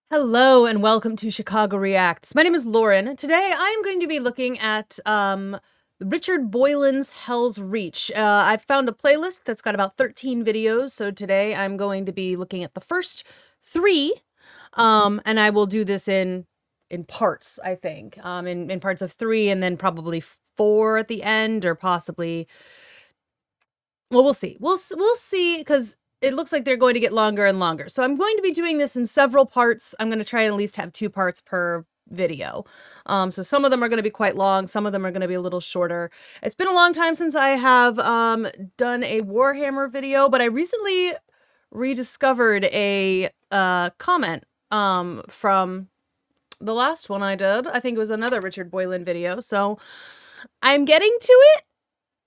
Hello and welcome to Chicago Reacts. My name is Lauren. Today I'm going to be looking at Richard Boylan's Helsreach. I've found a playlist that's got about 13 videos, so today I'm going to be looking at the first 3, and I will do this in parts, I think, in parts of 3 and then probably 4 at the end, or possibly, well, we'll see. We'll see, because it looks like they're going to get longer and longer. So I'm going to be doing this in several parts. I'm going to try and at least have 2 parts per video. So some of them are going to be quite long. Some of them are going to be a little shorter. It's been a long time since I have done a Warhammer video, but I recently rediscovered a comment from the last one I did. I think it was another Richard Boylan video. So I'm getting to it.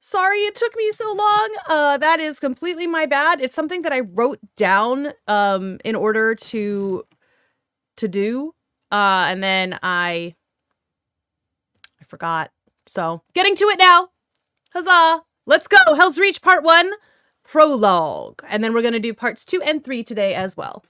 Sorry it took me so long. That is completely my bad. It's something that I wrote down in order to do, and then I forgot. So, getting to it now. Huzzah! Let's go! Helsreach Part 1, Prologue. And then we're going to do Parts 2 and 3 today as well.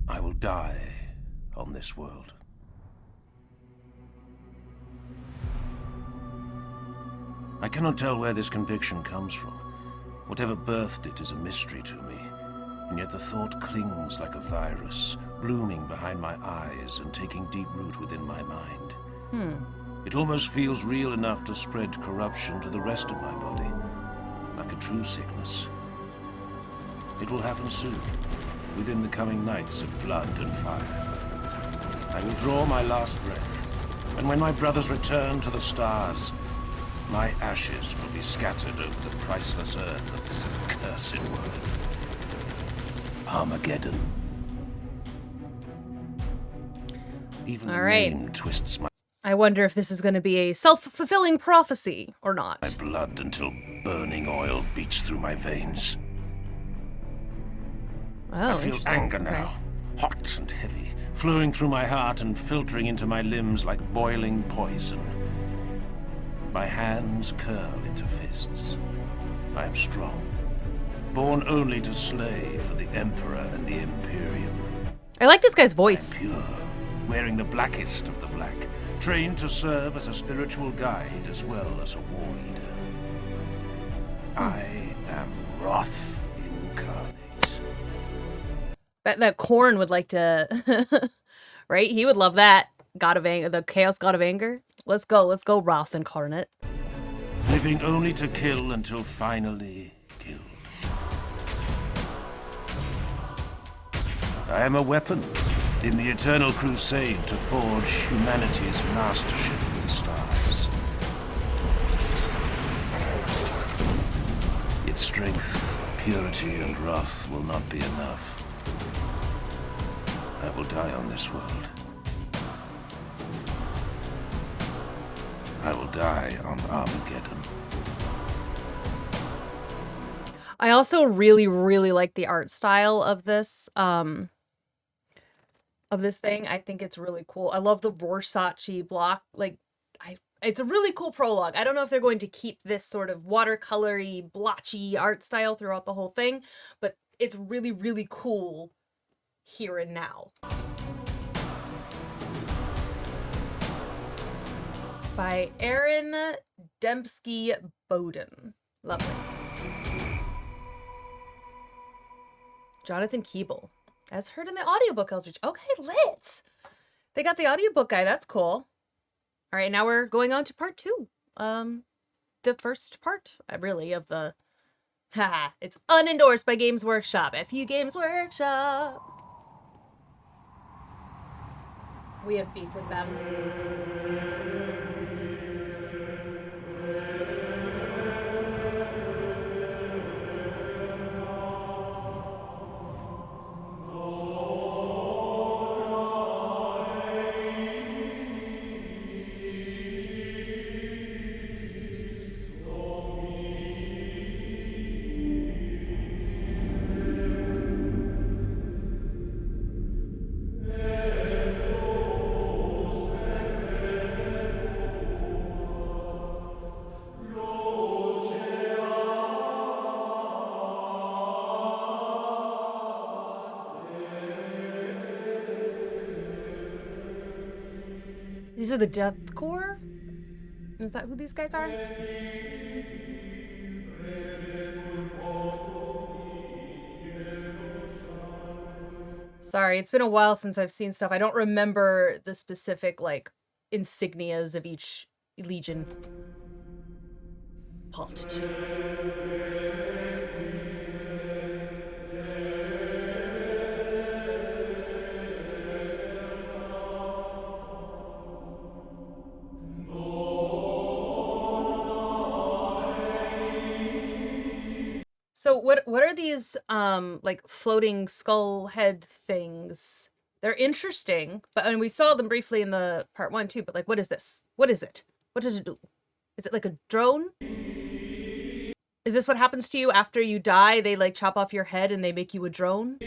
I will die on this world. I cannot tell where this conviction comes from. Whatever birthed it is a mystery to me, and yet the thought clings like a virus, blooming behind my eyes and taking deep root within my mind. It almost feels real enough to spread corruption to the rest of my body, like a true sickness. It will happen soon, within the coming nights of blood and fire. I will draw my last breath, and when my brothers return to the stars, my ashes will be scattered over the priceless earth of this accursed world. Armageddon. Even the name twists my... I wonder if this is going to be a self-fulfilling prophecy or not. My blood until burning oil beats through my veins. Oh, I feel anger now, hot and heavy, flowing through my heart and filtering into my limbs like boiling poison. My hands curl into fists. I am strong, born only to slay for the Emperor and the Imperium. I like this guy's voice. I am pure, wearing the blackest of the black, trained to serve as a spiritual guide as well as a war leader. I am wrath incarnate. That Korn would like to, right? He would love that. God of anger, the Chaos God of Anger. Let's go, Wrath Incarnate. Living only to kill until finally killed. I am a weapon in the eternal crusade to forge humanity's mastership with the stars. Its strength, purity, and wrath will not be enough. I will die on this world. I will die on Armageddon. I also really, really like the art style of this thing. I think it's really cool. I love the Rorschach block. Like, it's a really cool prologue. I don't know if they're going to keep this sort of watercolory, blotchy art style throughout the whole thing, but it's really, really cool here and now. By Aaron Dembski-Bowden. Lovely. Jonathan Keeble. As heard in the audiobook, Helsreach. Okay, lit! They got the audiobook guy. That's cool. All right, now we're going on to part 2. The first part, really, of the... Haha, it's unendorsed by Games Workshop. FU Games Workshop. We have beef with them. These are the Death Corps? Is that who these guys are? Sorry, it's been a while since I've seen stuff. I don't remember the specific, like, insignias of each legion. Part 2. So what are these like floating skull head things? They're interesting, but and we saw them briefly in the part 1 too, but like what is this? What is it? What does it do? Is it like a drone? Is this what happens to you after you die? They like chop off your head and they make you a drone?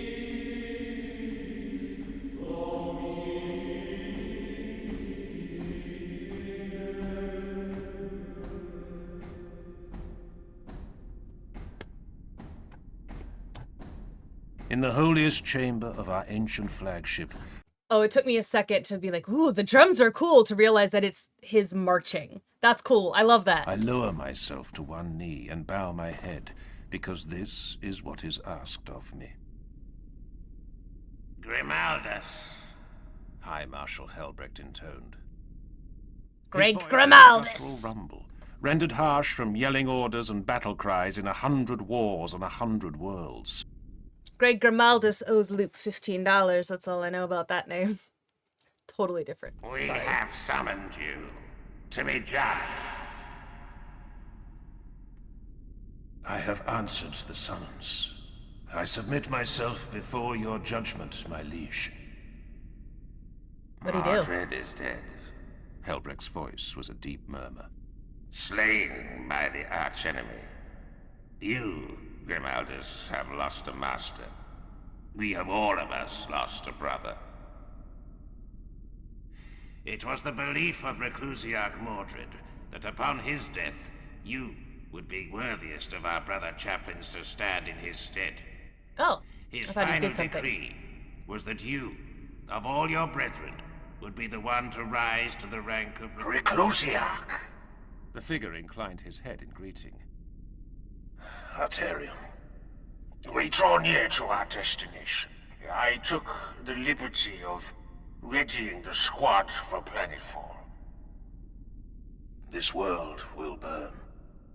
In the holiest chamber of our ancient flagship. Oh, it took me a second to be like, ooh, the drums are cool, to realize that it's his marching. That's cool. I love that. I lower myself to one knee and bow my head, because this is what is asked of me. Grimaldus, High Marshal Helbrecht intoned. Great His voice Grimaldus! was a guttural rumble, rendered harsh from yelling orders and battle cries in 100 wars on 100 worlds. Greg Grimaldus owes Luke $15. That's all I know about that name. Totally different. we Sorry. have summoned you to be judged. I have answered the summons. I submit myself before your judgment, my liege. What'd he do? Mordred is dead, Helbrecht's voice was a deep murmur. slain by the archenemy. You, Grimaldus, have lost a master. We have all of us lost a brother. It was the belief of Reclusiarch Mordred that upon his death, you would be worthiest of our brother chaplains to stand in his stead. Oh, His I thought he final did something. decree was that you, of all your brethren, would be the one to rise to the rank of Reclusiarch. The figure inclined his head in greeting. Arterium. We draw near to our destination. I took the liberty of readying the squad for planetfall. This world will burn.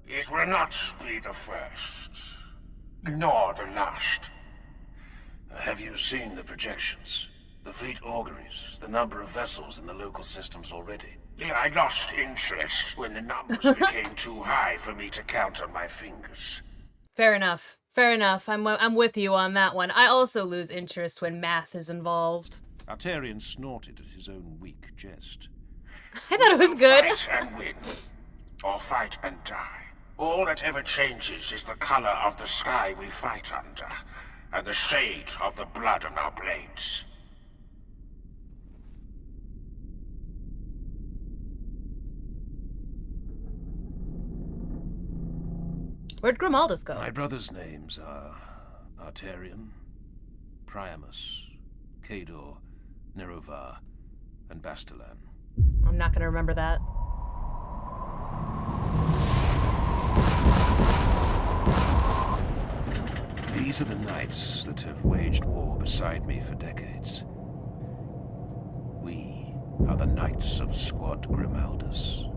It will not be the first, nor the last. Have you seen the projections? The fleet auguries, the number of vessels in the local systems already? I lost interest when the numbers became too high for me to count on my fingers. Fair enough. Fair enough. I'm with you on that one. I also lose interest when math is involved. Arterian snorted at his own weak jest. I thought it was good. Fight and win, or fight and die. All that ever changes is the color of the sky we fight under, and the shade of the blood on our blades. Where'd Grimaldus go? My brothers' names are Arterian, Priamus, Cador, Nerovar, and Bastilan. I'm not gonna remember that. These are the knights that have waged war beside me for decades. We are the Knights of Squad Grimaldus.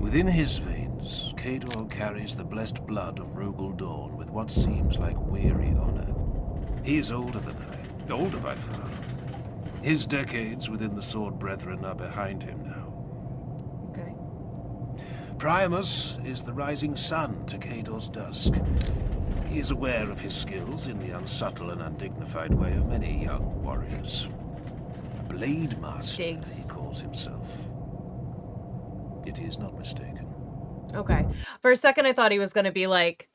Within his veins, Cador carries the blessed blood of Rogel Dawn with what seems like weary honor. He is older than I, older by far. His decades within the Sword Brethren are behind him now. Okay. Priamus is the rising sun to Cador's dusk. He is aware of his skills in the unsubtle and undignified way of many young warriors. A blade master, Digs. he calls himself. It is not mistaken. Okay. For a second, I thought he was gonna be like,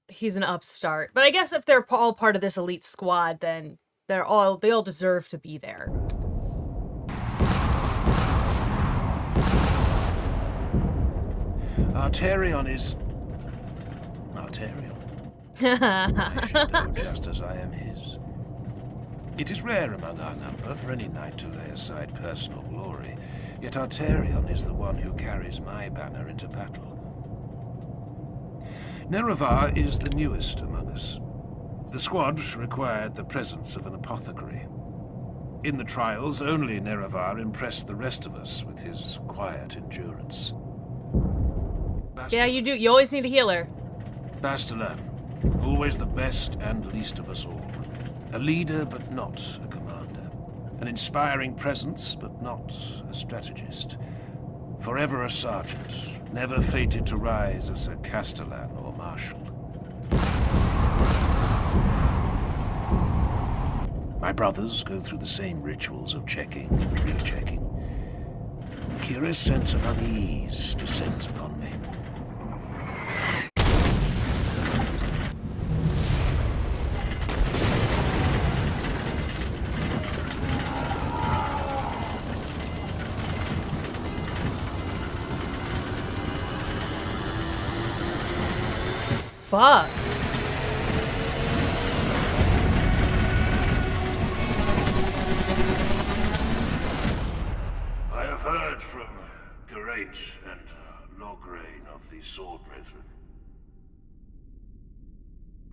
he's an upstart. But I guess if they're all part of this elite squad, then they all deserve to be there. Arterion is... Arterion. I should know just as I am his. It is rare among our number for any knight to lay aside personal glory, yet Arterion is the one who carries my banner into battle. Nerevar is the newest among us. The squad required the presence of an apothecary. In the trials, only Nerevar impressed the rest of us with his quiet endurance. Yeah, you do. You always need a healer. Bastila, always the best and least of us all. A leader, but not a commander. An inspiring presence, but not a strategist. Forever a sergeant, never fated to rise as a castellan or marshal. My brothers go through the same rituals of checking and rechecking. A curious sense of unease descends upon me. Fuck. I have heard from Gerate and Lograine of the Sword Brethren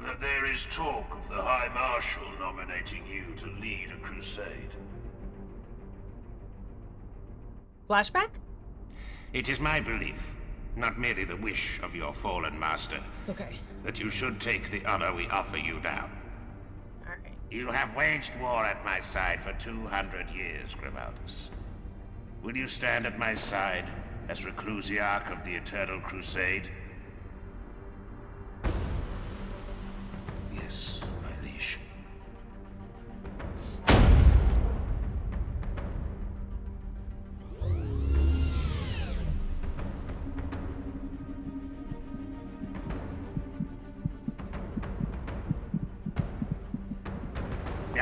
that there is talk of the High Marshal nominating you to lead a crusade. Flashback? It is my belief, not merely the wish of your fallen master, Okay. that you should take the honor we offer you down. Alright. You have waged war at my side for 200 years, Grimaldus. Will you stand at my side as Reclusiarch of the Eternal Crusade? Yes, my liege.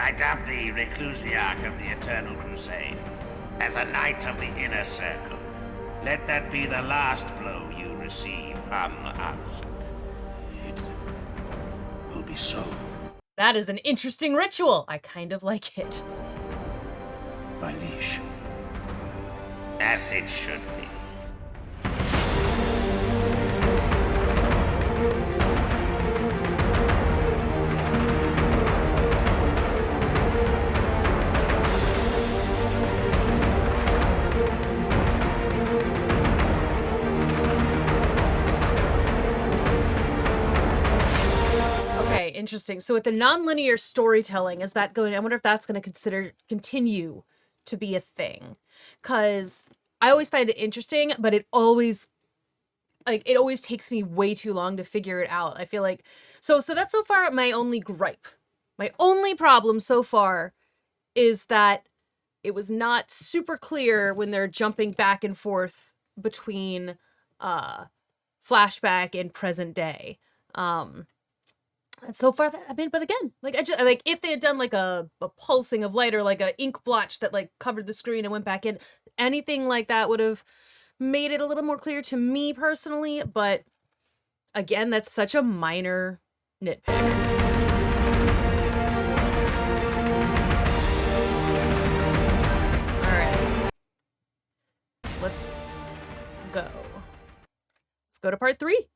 I dub thee Reclusiarch of the Eternal Crusade. As a knight of the Inner Circle, let that be the last blow you receive unanswered. It will be so, That is an interesting ritual. I kind of like it. my liege. As it should be. Okay, interesting. So with the nonlinear storytelling, is that going? I wonder if that's going to continue to be a thing, because I always find it interesting, but it always takes me way too long to figure it out. I feel like so that's so far my only gripe. My only problem so far is that it was not super clear when they're jumping back and forth between flashback and present day. And so far, but again, if they had done like a pulsing of light or like a ink blotch that like covered the screen and went back in, anything like that would have made it a little more clear to me personally. But again, that's such a minor nitpick. All right, let's go. Let's go to part 3.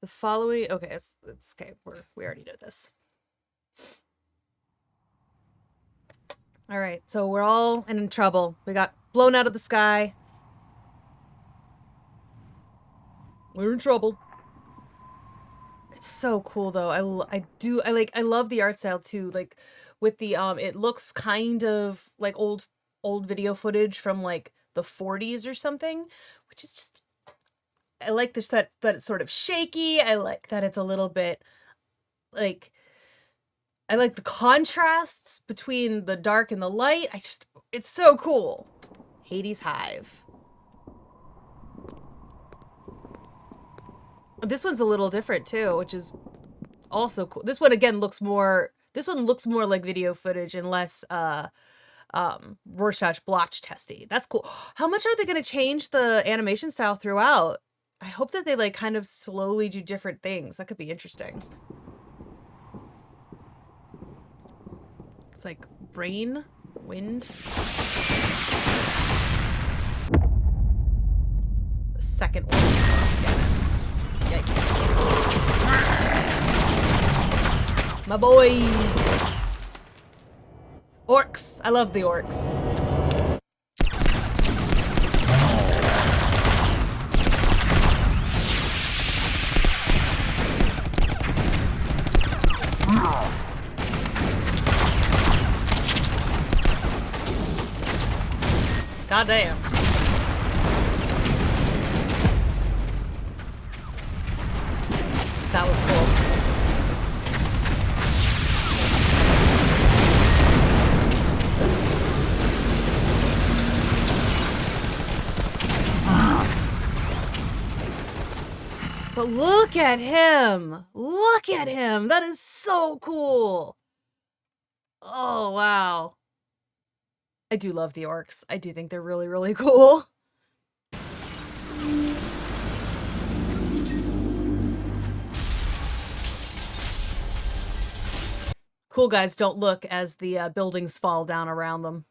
The following, okay, it's okay. We already know this. All right, so we're all in trouble. We got blown out of the sky. We're in trouble. It's so cool though. I love the art style too. Like with the it looks kind of like old video footage from like the 40s or something, which is just. I like this that it's sort of shaky. I like that it's a little bit like I like the contrasts between the dark and the light. It's so cool. Hades Hive. This one's a little different too, which is also cool. This one again looks more like video footage and less Rorschach blotch testy. That's cool. How much are they going to change the animation style throughout? I hope that they like kind of slowly do different things. That could be interesting. It's like rain, wind. The second one. Yikes. My boys. Orcs. I love the orcs. God damn. That was cool. But look at him! Look at him! That is so cool! Oh, wow. I do love the orcs. I do think they're really, really cool. Cool guys don't look as the buildings fall down around them.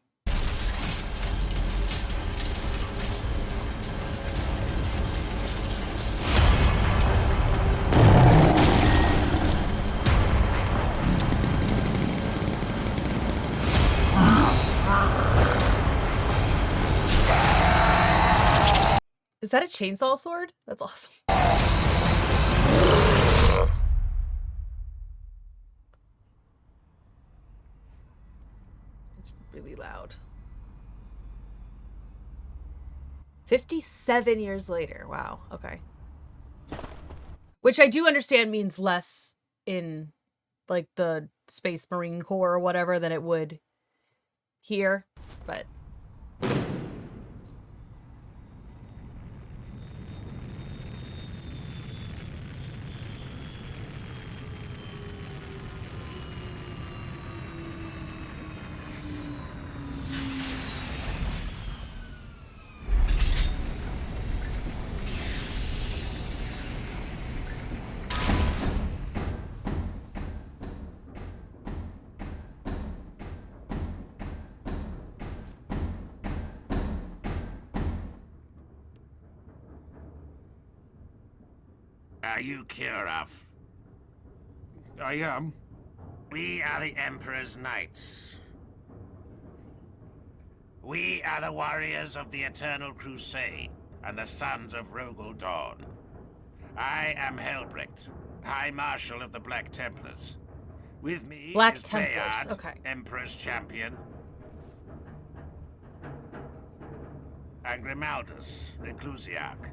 Is that a chainsaw sword? That's awesome. It's really loud. 57 years later. Wow. Okay. Which I do understand means less in, like, the Space Marine Corps or whatever than it would here, but... Are you Kirov? I am. We are the Emperor's Knights. We are the warriors of the Eternal Crusade and the sons of Rogel Dawn. I am Helsreach, High Marshal of the Black Templars. With me Black is Templars, Bayard, okay. Emperor's champion. And Grimaldus, Ecclesiarch.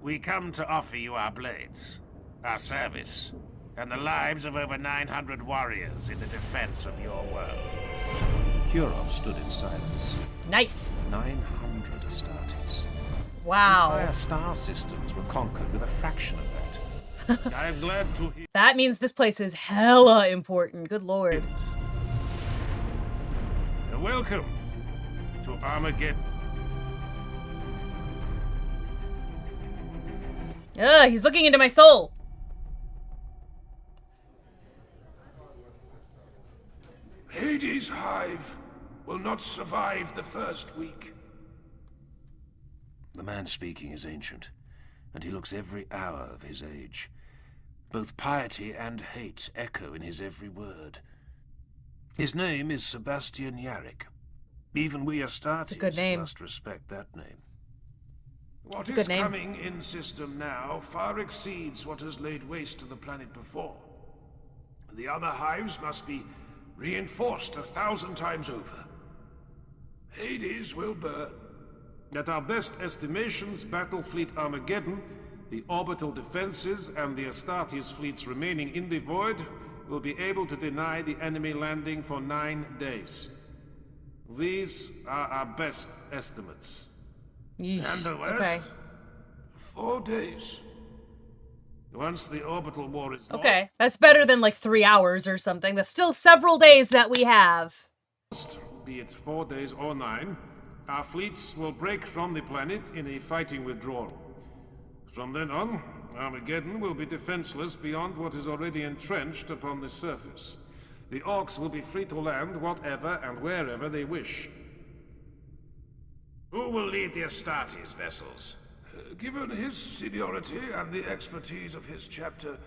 We come to offer you our blades, our service, and the lives of over 900 warriors in the defense of your world. Kurov stood in silence. Nice. 900 Astartes. Wow. Entire star systems were conquered with a fraction of that. I am glad to hear. That means this place is hella important. Good lord. Welcome to Armageddon. Ugh, he's looking into my soul. Hades' hive will not survive the first week. The man speaking is ancient, and he looks every hour of his age. Both piety and hate echo in his every word. His name is Sebastian Yarrick. Even we Astartes must respect that name. What is coming in system now far exceeds what has laid waste to the planet before. The other hives must be reinforced 1,000 times over. Hades will burn. At our best estimations, Battle Fleet Armageddon, the orbital defenses, and the Astartes fleets remaining in the void will be able to deny the enemy landing for 9 days. These are our best estimates. Yeesh. And the West? Okay. 4 days. Once the orbital war is Okay, that's better than like 3 hours or something. That's still several days that we have. lost, be it 4 days or 9, our fleets will break from the planet in a fighting withdrawal. From then on, Armageddon will be defenseless beyond what is already entrenched upon the surface. The orcs will be free to land whatever and wherever they wish. Who will lead the Astartes vessels? Given his seniority and the expertise of his chapter,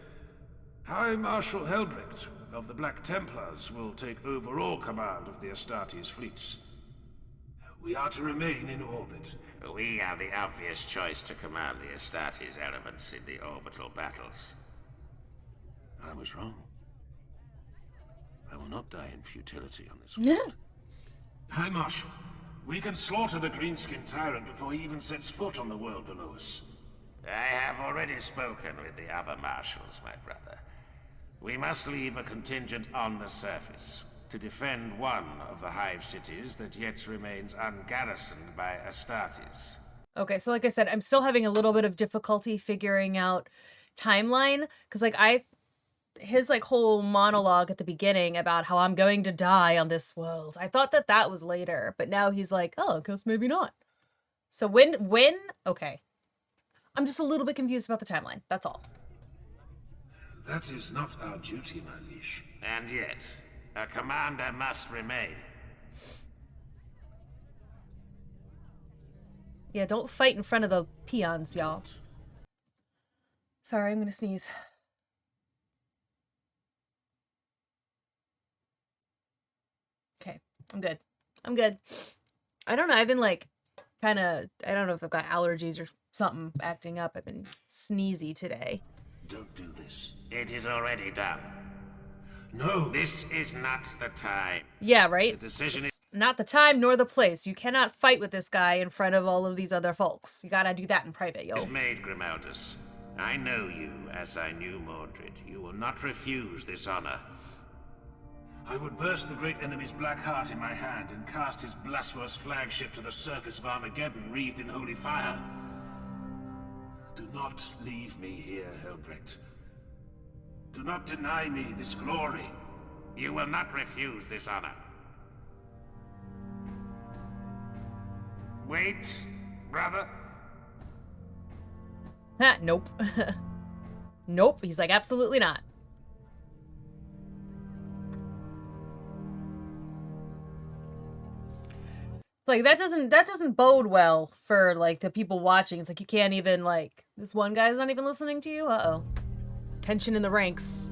High Marshal Helsreach of the Black Templars will take overall command of the Astartes fleets. We are to remain in orbit. We are the obvious choice to command the Astartes elements in the orbital battles. I was wrong. I will not die in futility on this world. High Marshal, we can slaughter the green-skinned tyrant before he even sets foot on the world below us. I have already spoken with the other marshals, my brother. We must leave a contingent on the surface to defend one of the hive cities that yet remains ungarrisoned by Astartes. Okay, so like I said, I'm still having a little bit of difficulty figuring out timeline, because his like whole monologue at the beginning about how I'm going to die on this world, I thought that was later, but now he's like, oh, I guess maybe not. So when? Okay. I'm just a little bit confused about the timeline, that's all. That is not our duty, my liege. And yet, a commander must remain. Yeah, don't fight in front of the peons, y'all. Sorry, I'm gonna sneeze. Okay, I'm good. I'm good. I don't know, I've been like, I don't know if I've got allergies or something acting up. I've been sneezy today. Don't do this. It is already done. No, This is not the time. Yeah, right? The decision It's not the time nor the place. You cannot fight with this guy in front of all of these other folks. You gotta do that in private, yo. is made, Grimaldus. I know you as I knew Mordred. You will not refuse this honor. I would burst the great enemy's black heart in my hand and cast his blasphemous flagship to the surface of Armageddon, wreathed in holy fire. Do not leave me here, Helsreach. Do not deny me this glory. You will not refuse this honor. Wait, brother. Ha, nope. Nope, he's like, absolutely not. It's like, that doesn't bode well for, like, the people watching. It's like, you can't even, like, this one guy's not even listening to you? Uh-oh. Tension in the ranks.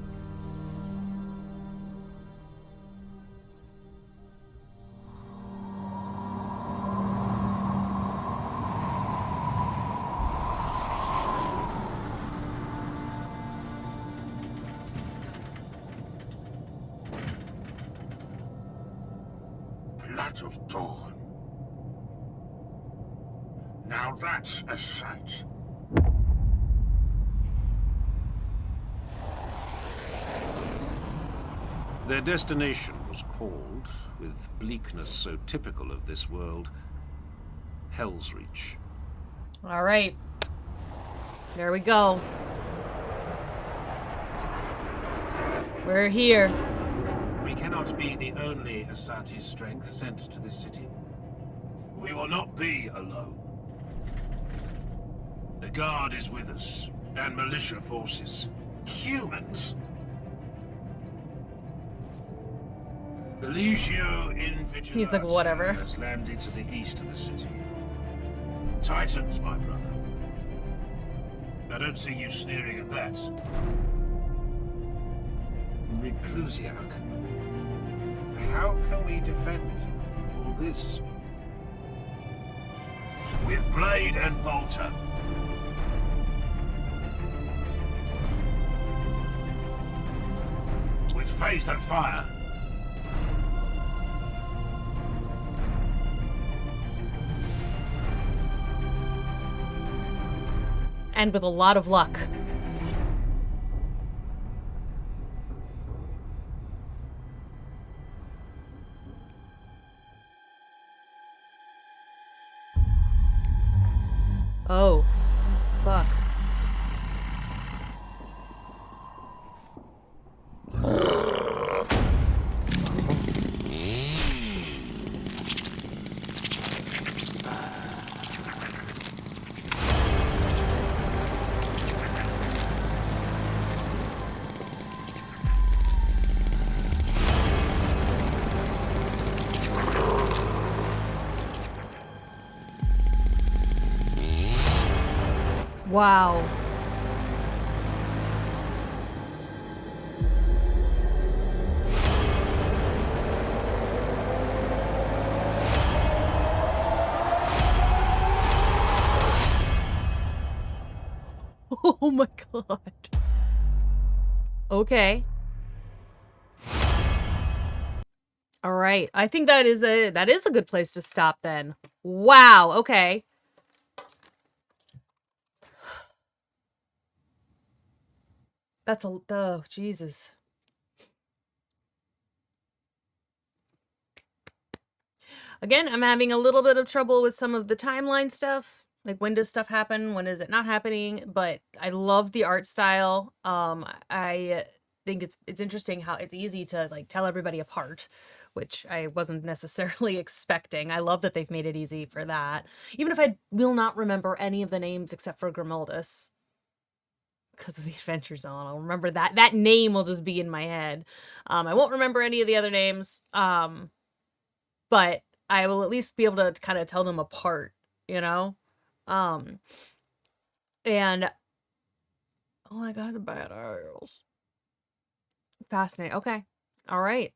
Blood of dawn. Now that's a sight. Their destination was called, with bleakness so typical of this world, Helsreach. All right. There we go. We're here. We cannot be the only Astartes strength sent to this city. We will not be alone. The Guard is with us, and militia forces. Humans? The Legio Invigilata He's like, whatever. has landed to the east of the city. Titans, my brother. I don't see you sneering at that. Reclusiac. How can we defend all this? With blade and bolter. With faith and fire. And with a lot of luck. Oh, fuck. Wow. Oh my god. Okay. All right. I think that is a good place to stop then. Wow. Okay. That's a oh Jesus. Again, I'm having a little bit of trouble with some of the timeline stuff. Like, when does stuff happen? When is it not happening? But I love the art style. I think it's interesting how it's easy to like tell everybody apart, which I wasn't necessarily expecting. I love that they've made it easy for that. Even if I will not remember any of the names except for Grimaldus because of the Adventure Zone. I'll remember that name will just be in my head. I won't remember any of the other names. But I will at least be able to kind of tell them apart, you know? And oh my god, the bad arrows. Fascinating. Okay. All right.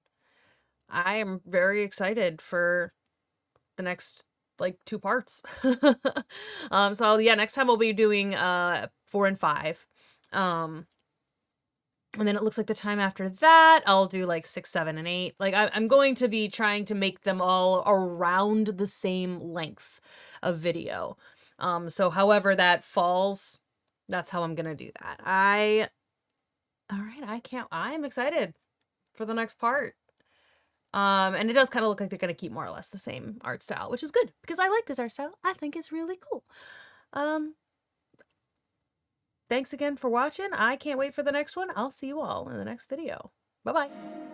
I am very excited for the next like 2 parts. So yeah, next time we'll be doing 4 and 5. And then it looks like the time after that, I'll do like 6, 7, and 8. Like I'm going to be trying to make them all around the same length of video. So however that falls, that's how I'm gonna do that. All right, I'm excited for the next part. And it does kind of look like they're gonna keep more or less the same art style, which is good because I like this art style. I think it's really cool. Thanks again for watching. I can't wait for the next one. I'll see you all in the next video. Bye-bye.